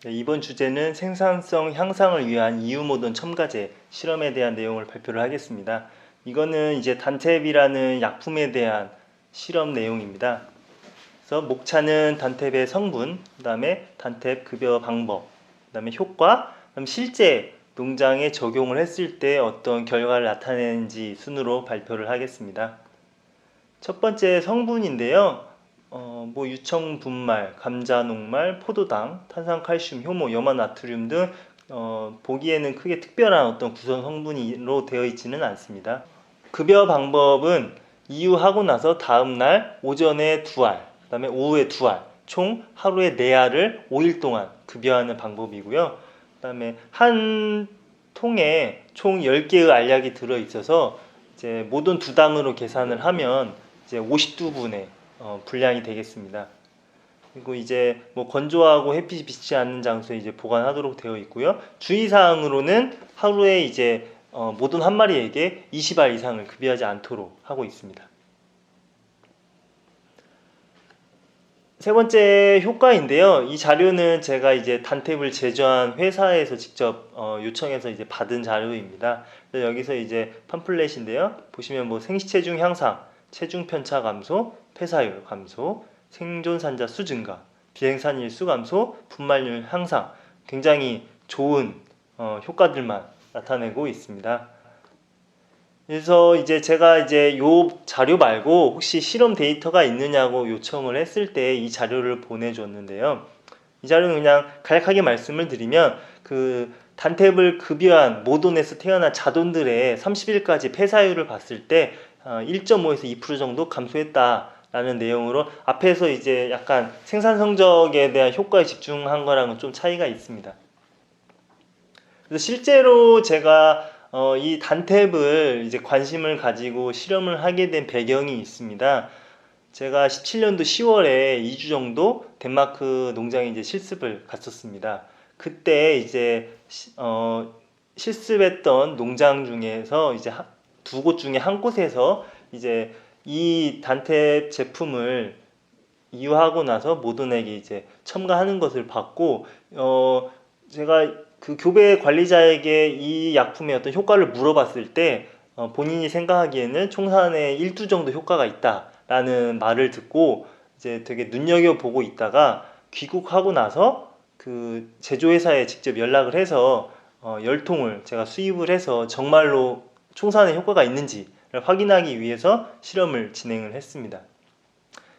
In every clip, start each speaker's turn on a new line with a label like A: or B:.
A: 네, 이번 주제는 생산성 향상을 위한 이유모던 첨가제 실험에 대한 내용을 발표를 하겠습니다. 이거는 이제 단탭이라는 약품에 대한 실험 내용입니다. 그래서 목차는 단탭의 성분, 그 다음에 단탭 급여 방법, 그 다음에 효과, 그다음 실제 농장에 적용을 했을 때 어떤 결과를 나타내는지 순으로 발표를 하겠습니다. 첫 번째 성분인데요. 유청 분말, 감자 녹말, 포도당, 탄산칼슘, 효모, 염화나트륨 등 보기에는 크게 특별한 어떤 구성 성분으로 되어 있지는 않습니다. 급여 방법은 이유하고 나서 다음날 오전에 2알, 그 다음에 오후에 2알, 총 하루에 4알을 5일 동안 급여하는 방법이고요. 그 다음에 한 통에 총 10개의 알약이 들어있어서 이제 모든 두 당으로 계산을 하면 이제 50두분의 분량이 되겠습니다. 그리고 이제 건조하고 햇빛이 비치지 않는 장소에 이제 보관하도록 되어 있고요. 주의사항으로는 하루에 이제 모든 한 마리에게 20알 이상을 급여하지 않도록 하고 있습니다. 세 번째 효과인데요. 이 자료는 제가 이제 단탭을 제조한 회사에서 직접 요청해서 이제 받은 자료입니다. 여기서 이제 팜플렛인데요. 보시면 생시체중 향상, 체중 편차 감소, 폐사율 감소, 생존산자 수 증가, 비행산일 수 감소, 분말률 향상, 굉장히 좋은 효과들만 나타내고 있습니다. 그래서 이제 제가 이제 요 자료 말고 혹시 실험 데이터가 있느냐고 요청을 했을 때 이 자료를 보내줬는데요. 이 자료는 그냥 간략하게 말씀을 드리면 그 단탭을 급여한 모돈에서 태어난 자돈들의 30일까지 폐사율을 봤을 때 1.5에서 2% 정도 감소했다라는 내용으로 앞에서 이제 약간 생산 성적에 대한 효과에 집중한 거랑은 좀 차이가 있습니다. 그래서 실제로 제가 이 단탭을 이제 관심을 가지고 실험을 하게 된 배경이 있습니다. 제가 17년도 10월에 2주 정도 덴마크 농장에 이제 실습을 갔었습니다. 그때 이제 실습했던 농장 중에서 이제 두 곳 중에 한 곳에서 이제 이 단탭 제품을 이유하고 나서 모든에게 이제 첨가하는 것을 봤고 제가 그 교배 관리자에게 이 약품의 어떤 효과를 물어봤을 때 본인이 생각하기에는 총산에 1두 정도 효과가 있다라는 말을 듣고 이제 되게 눈여겨보고 있다가 귀국하고 나서 그 제조회사에 직접 연락을 해서 10통을 제가 수입을 해서 정말로 총산에 효과가 있는지를 확인하기 위해서 실험을 진행을 했습니다.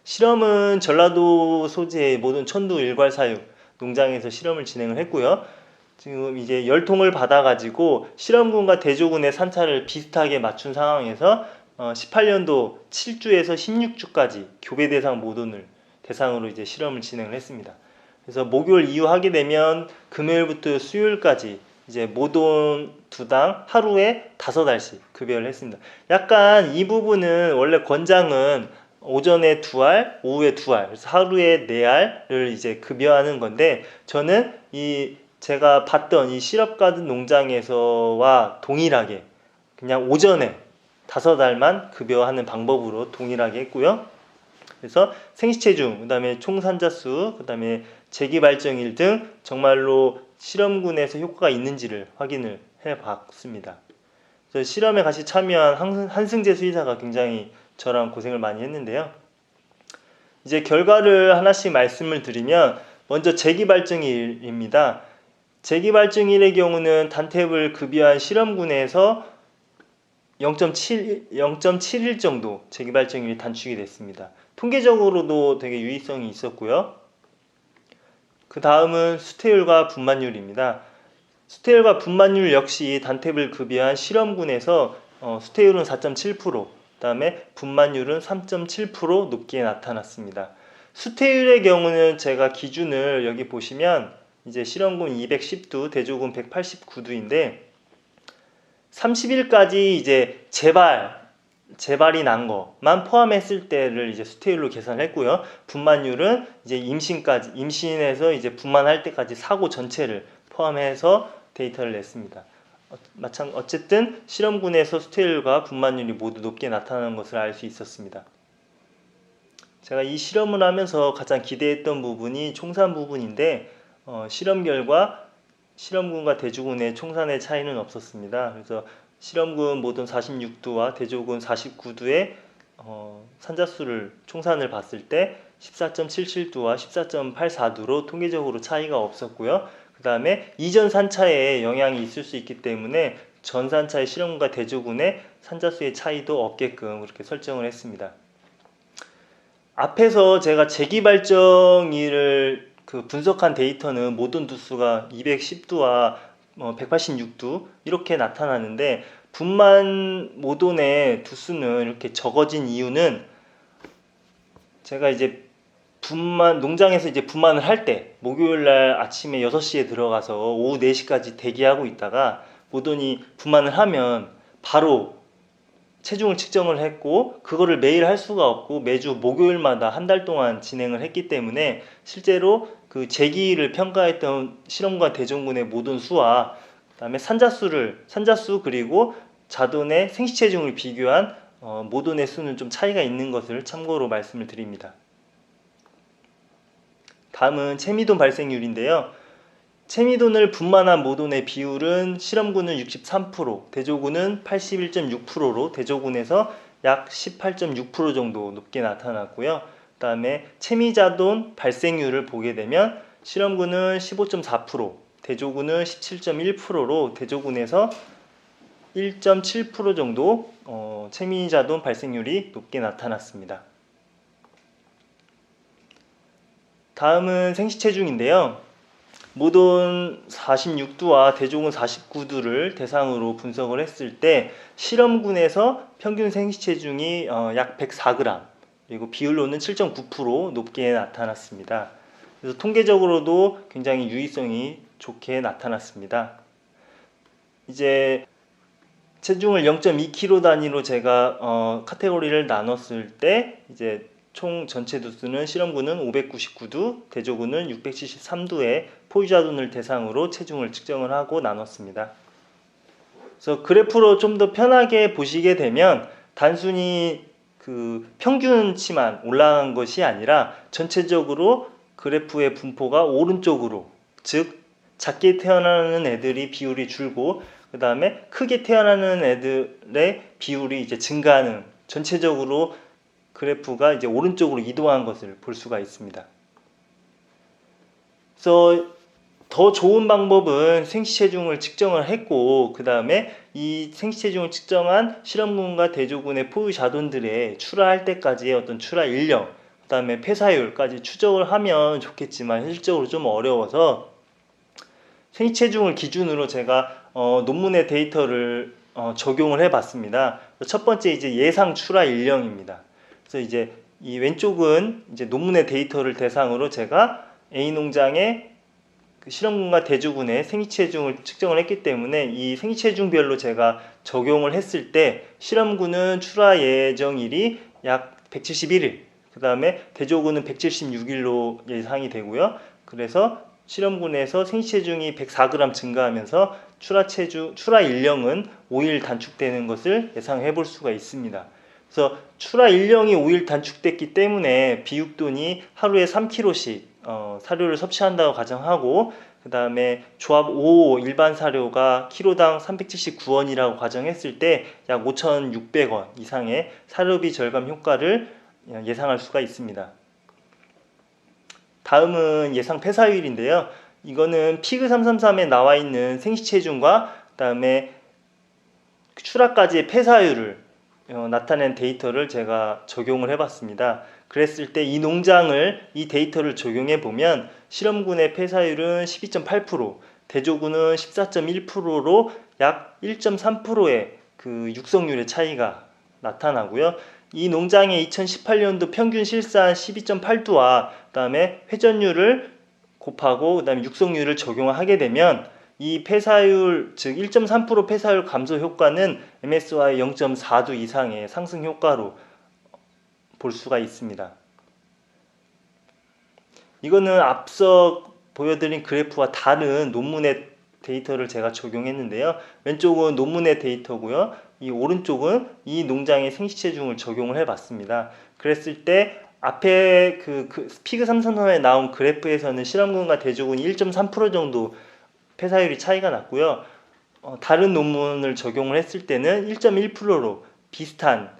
A: 실험은 전라도 소재의 모든 천두 일괄사육 농장에서 실험을 진행을 했고요. 지금 이제 10통을 받아가지고 실험군과 대조군의 산차를 비슷하게 맞춘 상황에서 18년도 7주에서 16주까지 교배 대상 모돈을 대상으로 이제 실험을 진행을 했습니다. 그래서 목요일 이후하게 되면 금요일부터 수요일까지 이제 모돈 두당 하루에 5알씩 급여를 했습니다. 약간 이 부분은 원래 권장은 오전에 2알, 오후에 2알, 그래서 하루에 4알을 이제 급여하는 건데 저는 제가 봤던 이 시럽가든 농장에서와 동일하게 그냥 오전에 5알만 급여하는 방법으로 동일하게 했고요. 그래서 생시체중, 그 다음에 총산자수, 그 다음에 재기발정일 등 정말로 실험군에서 효과가 있는지를 확인을 해봤습니다. 그래서 실험에 같이 참여한 한승재 수의사가 굉장히 저랑 고생을 많이 했는데요. 이제 결과를 하나씩 말씀을 드리면 먼저 재기발정일입니다. 재기발정일의 경우는 단탭을 급여한 실험군에서 0.7일 정도 재기발정일이 단축이 됐습니다. 통계적으로도 되게 유의성이 있었고요. 그 다음은 수태율과 분만율입니다. 수태율과 분만율 역시 단탭을 급여한 실험군에서 수태율은 4.7%, 그 다음에 분만율은 3.7% 높게 나타났습니다. 수태율의 경우는 제가 기준을 여기 보시면 이제 실험군 210두, 대조군 189두인데 30일까지 이제 재발이 난 것만 포함했을 때를 이제 수태율로 계산했고요. 분만율은 이제 임신에서 이제 분만할 때까지 사고 전체를 포함해서 데이터를 냈습니다. 어쨌든 실험군에서 수태율과 분만율이 모두 높게 나타나는 것을 알 수 있었습니다. 제가 이 실험을 하면서 가장 기대했던 부분이 총산 부분인데 실험 결과 실험군과 대조군의 총산의 차이는 없었습니다. 그래서 실험군 모돈 46두와 대조군 49두의 산자수를 총산을 봤을 때 14.77두와 14.84두로 통계적으로 차이가 없었고요. 그 다음에 이전 산차에 영향이 있을 수 있기 때문에 전 산차의 실험군과 대조군의 산자수의 차이도 없게끔 그렇게 설정을 했습니다. 앞에서 제가 재기발정일을 분석한 데이터는 모돈 두수가 210두와 186두 이렇게 나타나는데 분만 모돈의 두수는 이렇게 적어진 이유는 제가 이제 농장에서 이제 분만을 할 때 목요일날 아침에 6시에 들어가서 오후 4시까지 대기하고 있다가 모돈이 분만을 하면 바로 체중을 측정을 했고 그거를 매일 할 수가 없고 매주 목요일마다 한 달 동안 진행을 했기 때문에 실제로 그 재기를 평가했던 실험과 대종군의 모돈 수와 그다음에 산자수 그리고 자돈의 생시체중을 비교한 모돈의 수는 좀 차이가 있는 것을 참고로 말씀을 드립니다. 다음은 체미돈 발생률인데요. 체미돈을 분만한 모돈의 비율은 실험군은 63%, 대조군은 81.6%로 대조군에서 약 18.6% 정도 높게 나타났고요. 그 다음에 체미자돈 발생률을 보게 되면 실험군은 15.4%, 대조군은 17.1%로 대조군에서 1.7% 정도 체미자돈 발생률이 높게 나타났습니다. 다음은 생시체중인데요. 모돈 46두와 대조군 49두를 대상으로 분석을 했을 때 실험군에서 평균 생시체중이 약 104g 그리고 비율로는 7.9% 높게 나타났습니다. 그래서 통계적으로도 굉장히 유의성이 좋게 나타났습니다. 이제 체중을 0.2kg 단위로 제가 카테고리를 나눴을 때 이제 총 전체 두수는 실험군은 599두, 대조군은 673두의 포유자돈을 대상으로 체중을 측정을 하고 나눴습니다. 그래서 그래프로 좀 더 편하게 보시게 되면 단순히 그 평균치만 올라간 것이 아니라 전체적으로 그래프의 분포가 오른쪽으로, 즉 작게 태어나는 애들이 비율이 줄고 그 다음에 크게 태어나는 애들의 비율이 이제 증가하는, 전체적으로 그래프가 이제 오른쪽으로 이동한 것을 볼 수가 있습니다. 그래서 더 좋은 방법은 생시체중을 측정을 했고 그 다음에 이 생시체중을 측정한 실험군과 대조군의 포유 자돈들의 출하할 때까지의 어떤 출하 일령, 그 다음에 폐사율까지 추적을 하면 좋겠지만 현실적으로 좀 어려워서 생시체중을 기준으로 제가 논문의 데이터를 적용을 해봤습니다. 첫 번째 이제 예상 출하 일령입니다. 그래서 이제 이 왼쪽은 이제 논문의 데이터를 대상으로 제가 A 농장의 그 실험군과 대조군의 생시체중을 측정을 했기 때문에 이 생시체중별로 제가 적용을 했을 때 실험군은 출하 예정일이 약 171일, 그 다음에 대조군은 176일로 예상이 되고요. 그래서 실험군에서 생시체중이 104g 증가하면서 출하 일령은 5일 단축되는 것을 예상해 볼 수가 있습니다. 그래서 출하 일령이 5일 단축됐기 때문에 비육돈이 하루에 3kg씩 사료를 섭취한다고 가정하고 그 다음에 조합 5 일반 사료가 키로당 379원이라고 가정했을 때 약 5,600원 이상의 사료비 절감 효과를 예상할 수가 있습니다. 다음은 예상 폐사율인데요. 이거는 피그 333에 나와 있는 생시체중과 그 다음에 출하까지의 폐사율을 나타낸 데이터를 제가 적용을 해봤습니다. 그랬을 때 이 데이터를 적용해 보면 실험군의 폐사율은 12.8%, 대조군은 14.1%로 약 1.3%의 그 육성률의 차이가 나타나고요. 이 농장의 2018년도 평균 실산 12.8두와 그 다음에 회전율을 곱하고 그 다음에 육성률을 적용하게 되면 이 폐사율, 즉 1.3% 폐사율 감소 효과는 MSY 0.4두 이상의 상승 효과로 볼 수가 있습니다. 이거는 앞서 보여드린 그래프와 다른 논문의 데이터를 제가 적용했는데요. 왼쪽은 논문의 데이터고요. 이 오른쪽은 이 농장의 생시체중을 적용을 해봤습니다. 그랬을 때 앞에 피그 삼성선에 나온 그래프에서는 실험군과 대조군이 1.3% 정도 폐사율이 차이가 났고요. 다른 논문을 적용을 했을 때는 1.1%로 비슷한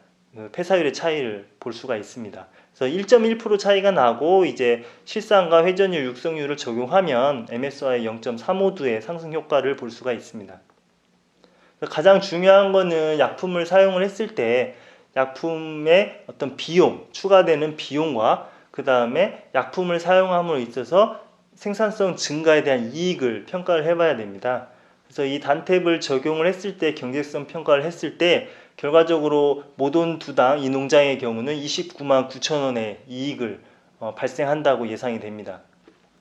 A: 폐사율의 차이를 볼 수가 있습니다. 그래서 1.1% 차이가 나고 이제 실상과 회전율, 육성률을 적용하면 MSY 0.35도의 상승 효과를 볼 수가 있습니다. 가장 중요한 거는 약품을 사용을 했을 때 약품의 어떤 비용, 추가되는 비용과 그 다음에 약품을 사용함으로 있어서 생산성 증가에 대한 이익을 평가를 해봐야 됩니다. 그래서 이 단탭을 적용을 했을 때 경제성 평가를 했을 때 결과적으로 모돈 두당 이 농장의 경우는 29만 9천 원의 이익을 발생한다고 예상이 됩니다.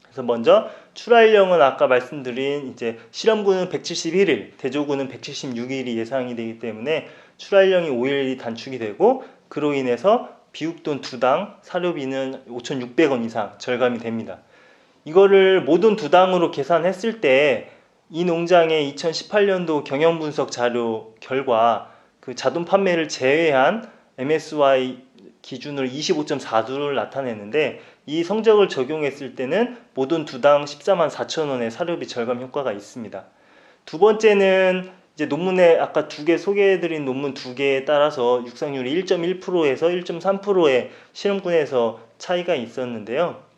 A: 그래서 먼저 출하일령은 아까 말씀드린 이제 실험군은 171일, 대조군은 176일이 예상이 되기 때문에 출하일령이 5일이 단축이 되고 그로 인해서 비육돈 두당 사료비는 5,600원 이상 절감이 됩니다. 이거를 모돈 두당으로 계산했을 때 이 농장의 2018년도 경영분석 자료 결과 그 자동 판매를 제외한 MSY 기준으로 25.4도를 나타내는데 이 성적을 적용했을 때는 모돈 두당 14만 4천 원의 사료비 절감 효과가 있습니다. 두 번째는 이제 논문에 아까 두 개 소개해드린 논문 두 개에 따라서 육상률이 1.1%에서 1.3%의 실험군에서 차이가 있었는데요.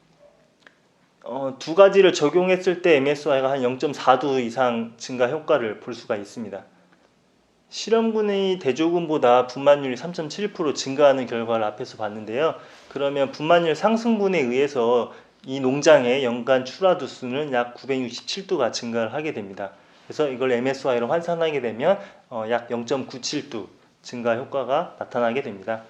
A: 두 가지를 적용했을 때 MSY가 한 0.4도 이상 증가 효과를 볼 수가 있습니다. 실험군의 대조군보다 분만율이 3.7% 증가하는 결과를 앞에서 봤는데요. 그러면 분만율 상승분에 의해서 이 농장의 연간 출하두수는 약 967두가 증가를 하게 됩니다. 그래서 이걸 MSY로 환산하게 되면 약 0.97두 증가 효과가 나타나게 됩니다.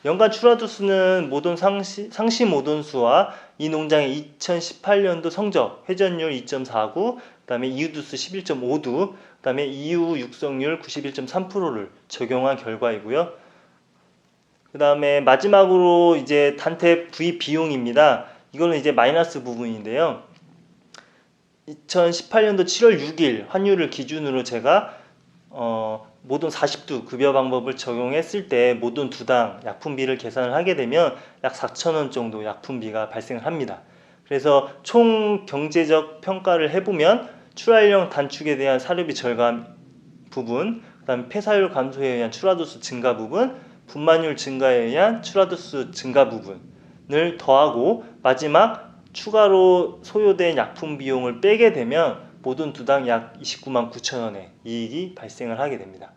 A: 연간 출하두수는 모돈 상시 모돈수와 이 농장의 2018년도 성적 회전율 2.49, 그 다음에 이유두수 11.5두, 그 다음에 이유 육성률 91.3%를 적용한 결과이고요. 그 다음에 마지막으로 이제 단탭 구입 비용입니다. 이거는 이제 마이너스 부분인데요. 2018년도 7월 6일 환율을 기준으로 제가 모돈 40두 급여 방법을 적용했을 때 모돈 두당 약품비를 계산을 하게 되면 약 4,000원 정도 약품비가 발생을 합니다. 그래서 총 경제적 평가를 해보면 출하일령 단축에 대한 사료비 절감 부분, 그 다음에 폐사율 감소에 의한 출하도수 증가 부분, 분만율 증가에 의한 출하도수 증가 부분을 더하고 마지막 추가로 소요된 약품 비용을 빼게 되면 모돈 두당 약 29만 9천 원의 이익이 발생을 하게 됩니다.